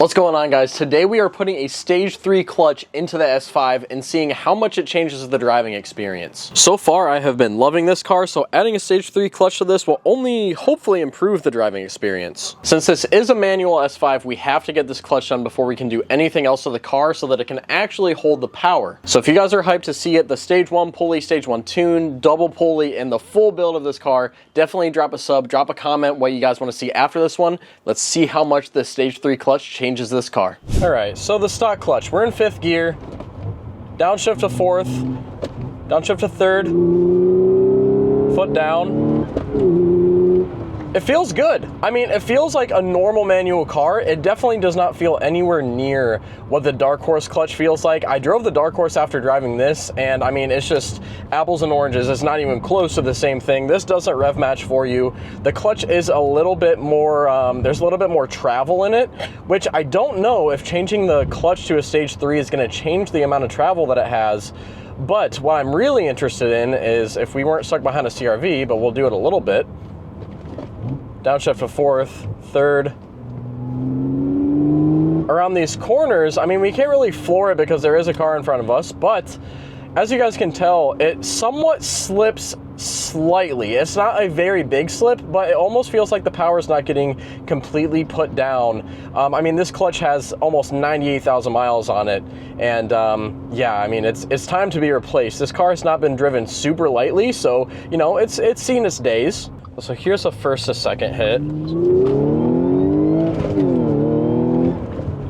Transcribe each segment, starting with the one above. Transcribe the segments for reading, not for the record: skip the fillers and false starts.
What's going on, guys? Today we are putting a stage 3 clutch into the S5 and seeing how much it changes the driving experience. So far I have been loving this car, so adding a stage 3 clutch to this will only hopefully improve the driving experience. Since this is a manual S5, we have to get this clutch done before we can do anything else to the car so that it can actually hold the power. So if you guys are hyped to see it, the stage 1 pulley, stage 1 tune, double pulley, and the full build of this car, definitely drop a sub, drop a comment what you guys want to see after this one. Let's see how much the stage 3 clutch changes this car. All right, so the stock clutch, we're in 5th gear, downshift to 4th, downshift to 3rd, foot down. It feels good. I mean, it feels like a normal manual car. It definitely does not feel anywhere near what the Dark Horse clutch feels like. I drove the Dark Horse after driving this, and I mean, it's just apples and oranges. It's not even close to the same thing. This doesn't rev match for you. The clutch is a little bit more, there's a little bit more travel in it, which I don't know if changing the clutch to a stage 3 is gonna change the amount of travel that it has. But what I'm really interested in is if we weren't stuck behind a CRV, but we'll do it a little bit. Downshift to 4th, 3rd. Around these corners, I mean, we can't really floor it because there is a car in front of us, but as you guys can tell, it somewhat slips slightly. It's not a very big slip, but it almost feels like the power is not getting completely put down. I mean, this clutch has almost 98,000 miles on it, and yeah, I mean, it's time to be replaced. This car has not been driven super lightly, so, you know, it's seen its days. So here's a first to second hit.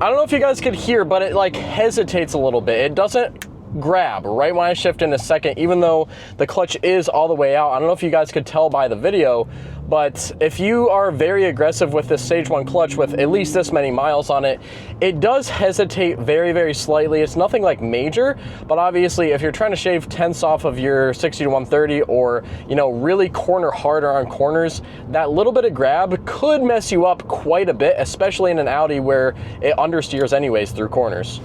I don't know if you guys could hear, but it like hesitates a little bit. It doesn't grab right when I shift in a second, even though the clutch is all the way out. I don't know if you guys could tell by the video, but if you are very aggressive with this stage 1 clutch with at least this many miles on it, it does hesitate very, very slightly. It's nothing like major, but obviously if you're trying to shave tenths off of your 60 to 130 or, you know, really corner harder on corners, that little bit of grab could mess you up quite a bit, especially in an Audi where it understeers anyways through corners.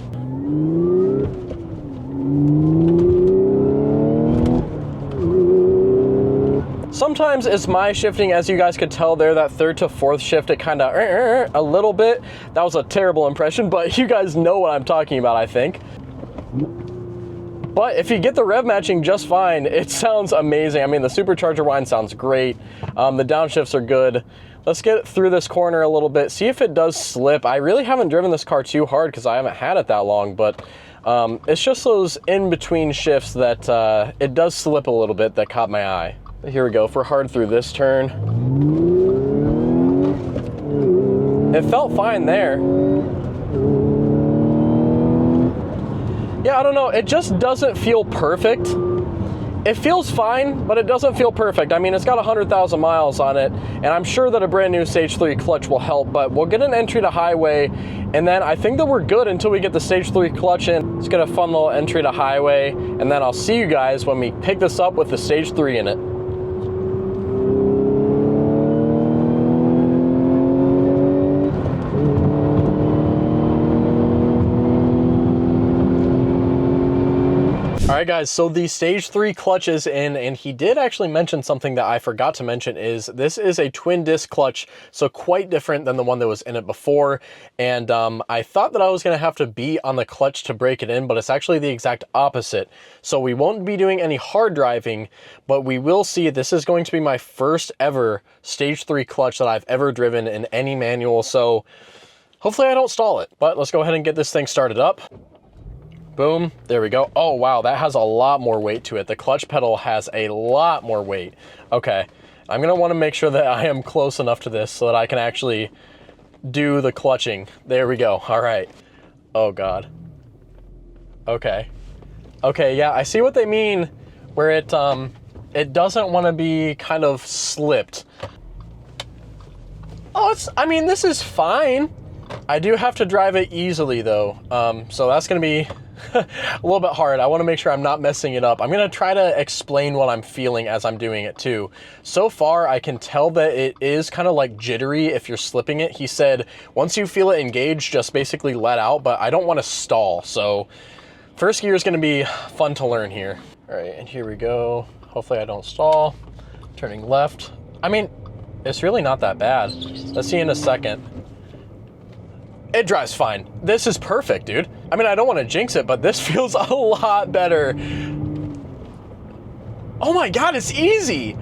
Sometimes it's my shifting, as you guys could tell there, that 3rd to 4th shift, it kind of a little bit. That was a terrible impression, but you guys know what I'm talking about, I think. But if you get the rev matching just fine, it sounds amazing. I mean, the supercharger whine sounds great. The downshifts are good. Let's get through this corner a little bit, see if it does slip. I really haven't driven this car too hard because I haven't had it that long, but it's just those in-between shifts that it does slip a little bit that caught my eye. Here we go, for hard through this turn. It felt fine there. Yeah, I don't know, it just doesn't feel perfect. It feels fine, but it doesn't feel perfect. I mean, it's got 100,000 miles on it, and I'm sure that a brand new stage 3 clutch will help, but we'll get an entry to highway, and then I think that we're good until we get the stage 3 clutch in. Let's get a fun little entry to highway, and then I'll see you guys when we pick this up with the stage 3 in it. All right, guys, so the stage 3 clutch is in, and he did actually mention something that I forgot to mention is this is a twin disc clutch, so quite different than the one that was in it before. And I thought that I was gonna have to be on the clutch to break it in, but it's actually the exact opposite. So we won't be doing any hard driving, but we will see. This is going to be my first ever stage 3 clutch that I've ever driven in any manual, so hopefully I don't stall it. But let's go ahead and get this thing started up. Boom, there we go. Oh, wow, that has a lot more weight to it. The clutch pedal has a lot more weight. Okay, I'm gonna wanna make sure that I am close enough to this so that I can actually do the clutching. There we go, all right. Oh God, okay. Okay, yeah, I see what they mean where it doesn't wanna be kind of slipped. Oh, I mean, this is fine. I do have to drive it easily though, so that's gonna be a little bit hard. I want to make sure I'm not messing it up. I'm going to try to explain what I'm feeling as I'm doing it too. So far, I can tell that it is kind of like jittery if you're slipping it. He said, once you feel it engage, just basically let out, but I don't want to stall. So first gear is going to be fun to learn here. All right, and here we go. Hopefully I don't stall. Turning left. I mean, it's really not that bad. Let's see in a second. It drives fine. This is perfect, dude. I mean, I don't want to jinx it, but this feels a lot better. Oh my God, it's easy.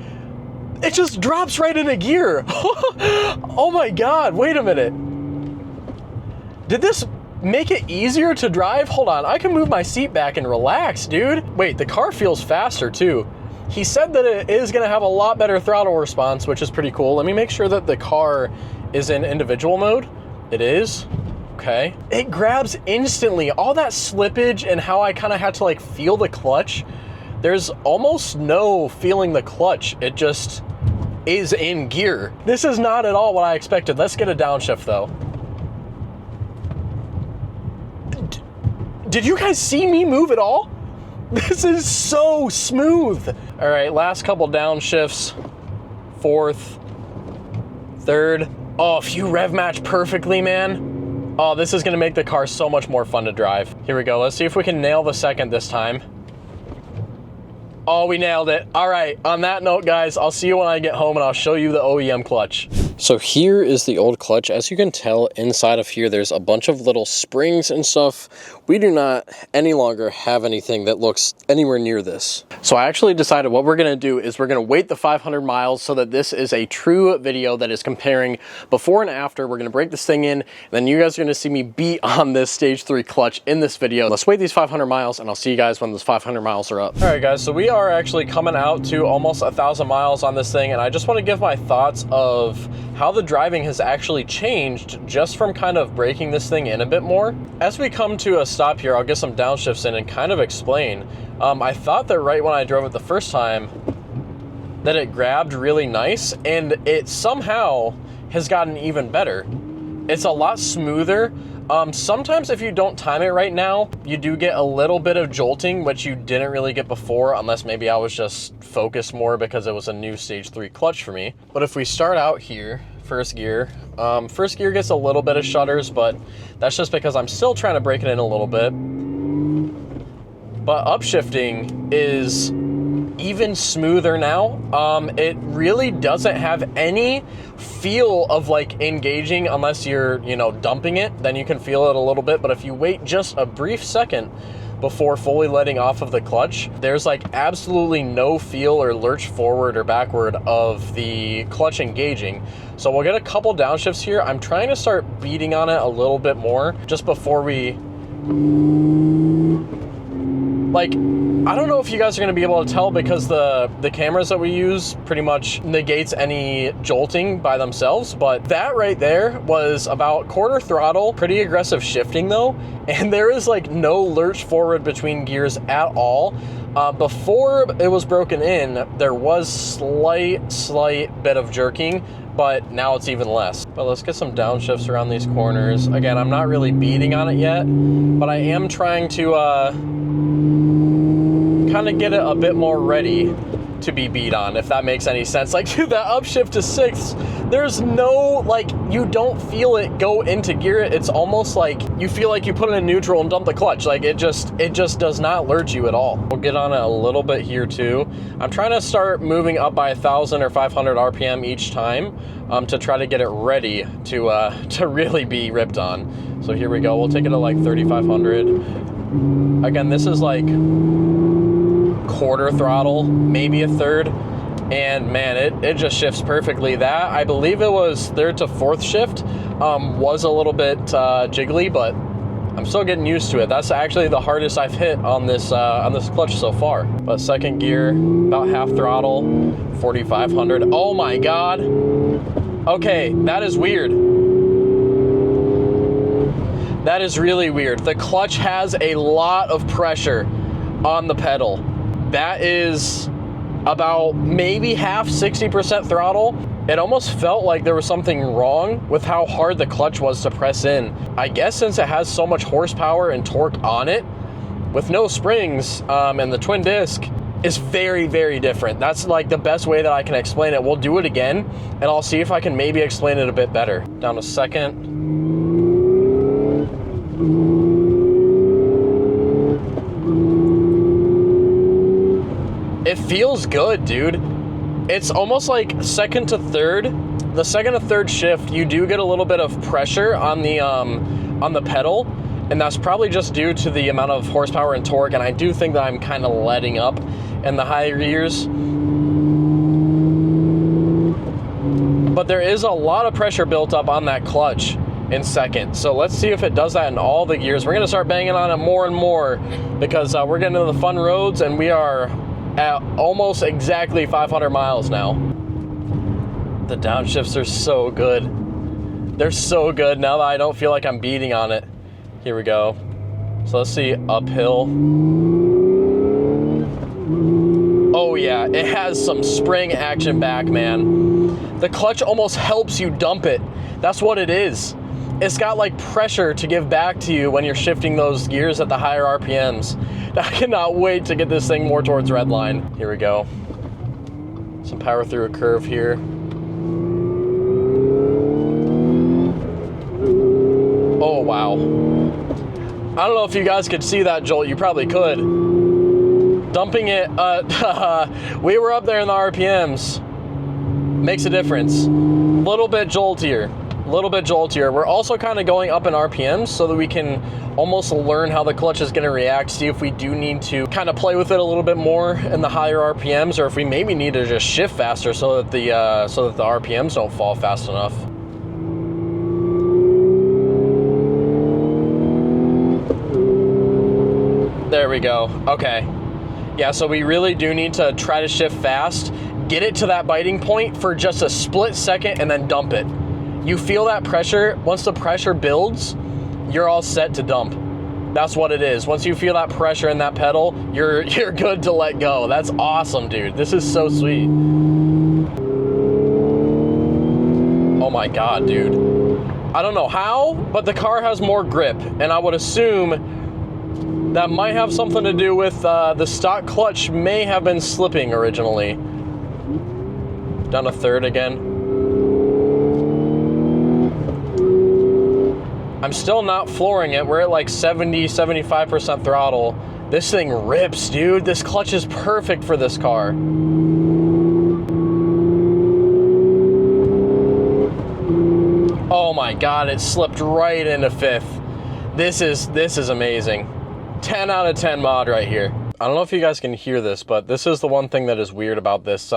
It just drops right into gear. Oh my God, wait a minute. Did this make it easier to drive? Hold on, I can move my seat back and relax, dude. Wait, the car feels faster too. He said that it is gonna have a lot better throttle response, which is pretty cool. Let me make sure that the car is in individual mode. It is. Okay. It grabs instantly. All that slippage and how I kind of had to like feel the clutch, there's almost no feeling the clutch. It just is in gear. This is not at all what I expected. Let's get a downshift though. Did you guys see me move at all? This is so smooth. All right, last couple downshifts. Fourth, third. Oh, if you rev match perfectly, man. Oh, this is gonna make the car so much more fun to drive. Here we go, let's see if we can nail the second this time. Oh, we nailed it. All right, on that note, guys, I'll see you when I get home and I'll show you the OEM clutch. So here is the old clutch. As you can tell, inside of here, there's a bunch of little springs and stuff. We do not any longer have anything that looks anywhere near this. So I actually decided what we're gonna do is we're gonna wait the 500 miles so that this is a true video that is comparing before and after. We're gonna break this thing in, and then you guys are gonna see me beat on this stage 3 clutch in this video. Let's wait these 500 miles and I'll see you guys when those 500 miles are up. All right, guys, so we are actually coming out to almost 1,000 miles on this thing, and I just wanna give my thoughts of how the driving has actually changed just from kind of breaking this thing in a bit more. As we come to a stop here, I'll get some downshifts in and kind of explain. I thought that right when I drove it the first time that it grabbed really nice, and it somehow has gotten even better. It's a lot smoother. Sometimes if you don't time it right now, you do get a little bit of jolting, which you didn't really get before, unless maybe I was just focused more because it was a new stage 3 clutch for me. But if we start out here, first gear gets a little bit of shudders, but that's just because I'm still trying to break it in a little bit. But upshifting is even smoother now. It really doesn't have any feel of like engaging unless you're, you know, dumping it. Then you can feel it a little bit, but if you wait just a brief second before fully letting off of the clutch, there's like absolutely no feel or lurch forward or backward of the clutch engaging. So we'll get a couple downshifts here. I'm trying to start beating on it a little bit more just before we, like, I don't know if you guys are gonna be able to tell because the cameras that we use pretty much negates any jolting by themselves, but that right there was about quarter throttle, pretty aggressive shifting though, and there is like no lurch forward between gears at all. Before it was broken in, there was slight bit of jerking, but now it's even less. But let's get some downshifts around these corners. Again, I'm not really beating on it yet, but I am trying to kind of get it a bit more ready to be beat on, if that makes any sense. Like, dude, that upshift to 6th, there's no, like, you don't feel it go into gear. It's almost like you feel like you put it in neutral and dump the clutch. Like, it just does not lurch you at all. We'll get on it a little bit here too. I'm trying to start moving up by 1,000 or 500 RPM each time to try to get it ready to really be ripped on. So here we go. We'll take it to like 3,500. Again, this is like quarter throttle, maybe a third, and man, it just shifts perfectly. That, I believe it was 3rd to 4th shift, was a little bit jiggly, but I'm still getting used to it. That's actually the hardest I've hit on this clutch so far. But 2nd gear, about half throttle, 4,500. Oh my God. Okay, that is weird. That is really weird. The clutch has a lot of pressure on the pedal. That is about maybe half, 60% throttle. It almost felt like there was something wrong with how hard the clutch was to press in. I guess since it has so much horsepower and torque on it, with no springs and the twin disc, is very, very different. That's like the best way that I can explain it. We'll do it again, and I'll see if I can maybe explain it a bit better. Down to 2nd. It feels good, dude. It's almost like 2nd to 3rd. The 2nd to 3rd shift, you do get a little bit of pressure on the on the pedal, and that's probably just due to the amount of horsepower and torque, and I do think that I'm kind of letting up in the higher gears. But there is a lot of pressure built up on that clutch in second. So let's see if it does that in all the gears. We're gonna start banging on it more and more because we're getting into the fun roads, and we are at almost exactly 500 miles now. The downshifts are so good. They're so good now that I don't feel like I'm beating on it. Here we go. So let's see, uphill. Oh yeah, it has some spring action back, man. The clutch almost helps you dump it. That's what it is. It's got like pressure to give back to you when you're shifting those gears at the higher RPMs. I cannot wait to get this thing more towards red line. Here we go. Some power through a curve here. Oh, wow. I don't know if you guys could see that jolt. You probably could. Dumping it, we were up there in the RPMs. Makes a difference. A little bit joltier. We're also kind of going up in RPMs so that we can almost learn how the clutch is going to react, see if we do need to kind of play with it a little bit more in the higher RPMs, or if we maybe need to just shift faster so that the RPMs don't fall fast enough. There we go. Okay. Yeah, so we really do need to try to shift fast, get it to that biting point for just a split second, and then dump it. You feel that pressure. Once the pressure builds, you're all set to dump. That's what it is. Once you feel that pressure in that pedal, you're good to let go. That's awesome, dude. This is so sweet. Oh my God, dude. I don't know how, but the car has more grip, and I would assume that might have something to do with the stock clutch may have been slipping originally. Down to third again. I'm still not flooring it. We're at like 70-75% throttle. This thing rips, dude. This clutch is perfect for this car. Oh my God, it slipped right into fifth. This is amazing. 10 out of 10 mod right here. I don't know if you guys can hear this, but this is the one thing that is weird about this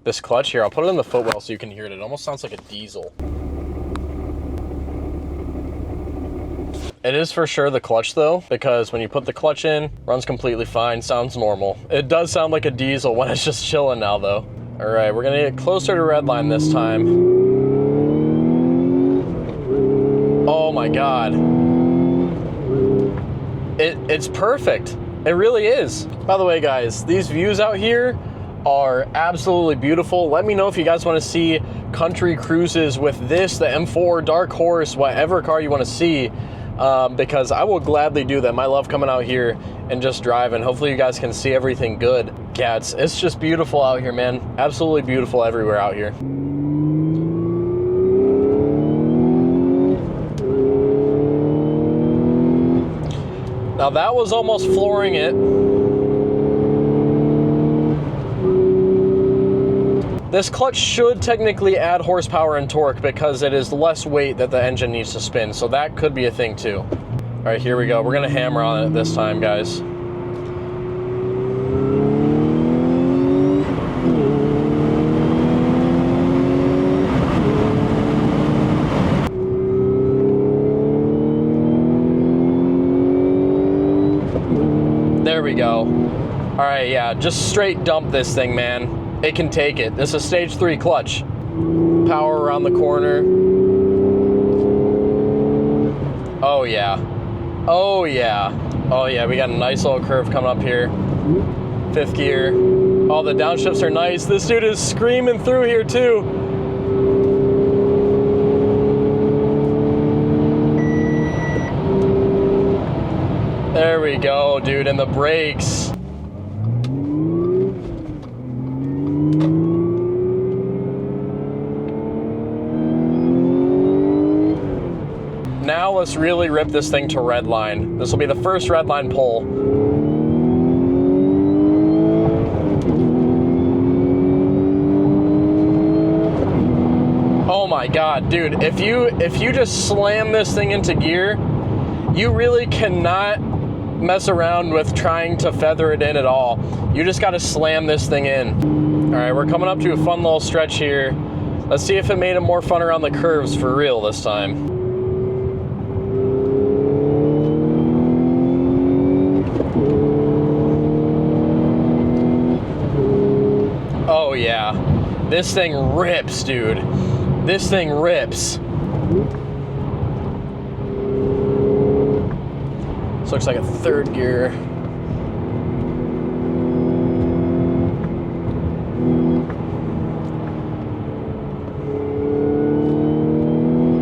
this clutch here. I'll put it in the footwell so you can hear it. It almost sounds like a diesel. It is for sure the clutch though, because when you put the clutch in, runs completely fine, sounds normal. It does sound like a diesel when it's just chilling now though. All right, we're gonna get closer to redline this time. Oh my God. It's perfect. It really is. By the way, guys, these views out here are absolutely beautiful. Let me know if you guys want to see country cruises with this, the M4, Dark Horse, whatever car you want to see. Because I will gladly do that. I love coming out here and just driving. Hopefully you guys can see everything good. Yeah, it's just beautiful out here, man. Absolutely beautiful everywhere out here. Now that was almost flooring it. This clutch should technically add horsepower and torque because it is less weight that the engine needs to spin, so that could be a thing too. All right, here we go. We're gonna hammer on it this time, guys. There we go. All right, yeah, just straight dump this thing, man. It can take it. This is stage 3 clutch. Power around the corner. Oh yeah. Oh yeah. Oh yeah, we got a nice little curve coming up here. 5th gear. Oh, the downshifts are nice. This dude is screaming through here too. There we go, dude, and the brakes. Now let's really rip this thing to red line. This will be the first red line pull. Oh my God, dude, if you just slam this thing into gear, you really cannot mess around with trying to feather it in at all. You just got to slam this thing in. All right, we're coming up to a fun little stretch here. Let's see if it made it more fun around the curves for real this time. Oh yeah, this thing rips, dude. This thing rips. This looks like a third gear.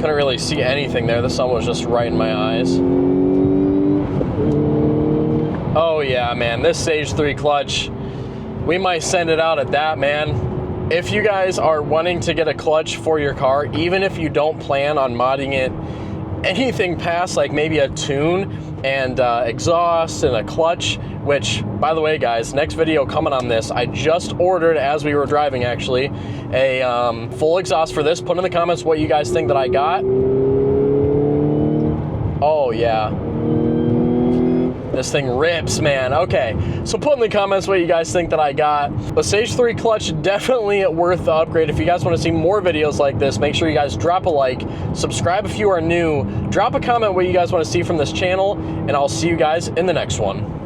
Couldn't really see anything there. The sun was just right in my eyes. Oh yeah, man, this stage 3 clutch, we might send it out at that, man. If you guys are wanting to get a clutch for your car, even if you don't plan on modding it anything past like maybe a tune and exhaust and a clutch, which, by the way, guys, next video coming on this. I just ordered, as we were driving actually, a full exhaust for this. Put in the comments what you guys think that I got. Oh yeah, this thing rips, man. Okay, so put in the comments what you guys think that I got. The stage 3 clutch, definitely worth the upgrade. If you guys want to see more videos like this, make sure you guys drop a like, subscribe if you are new, drop a comment what you guys want to see from this channel, and I'll see you guys in the next one.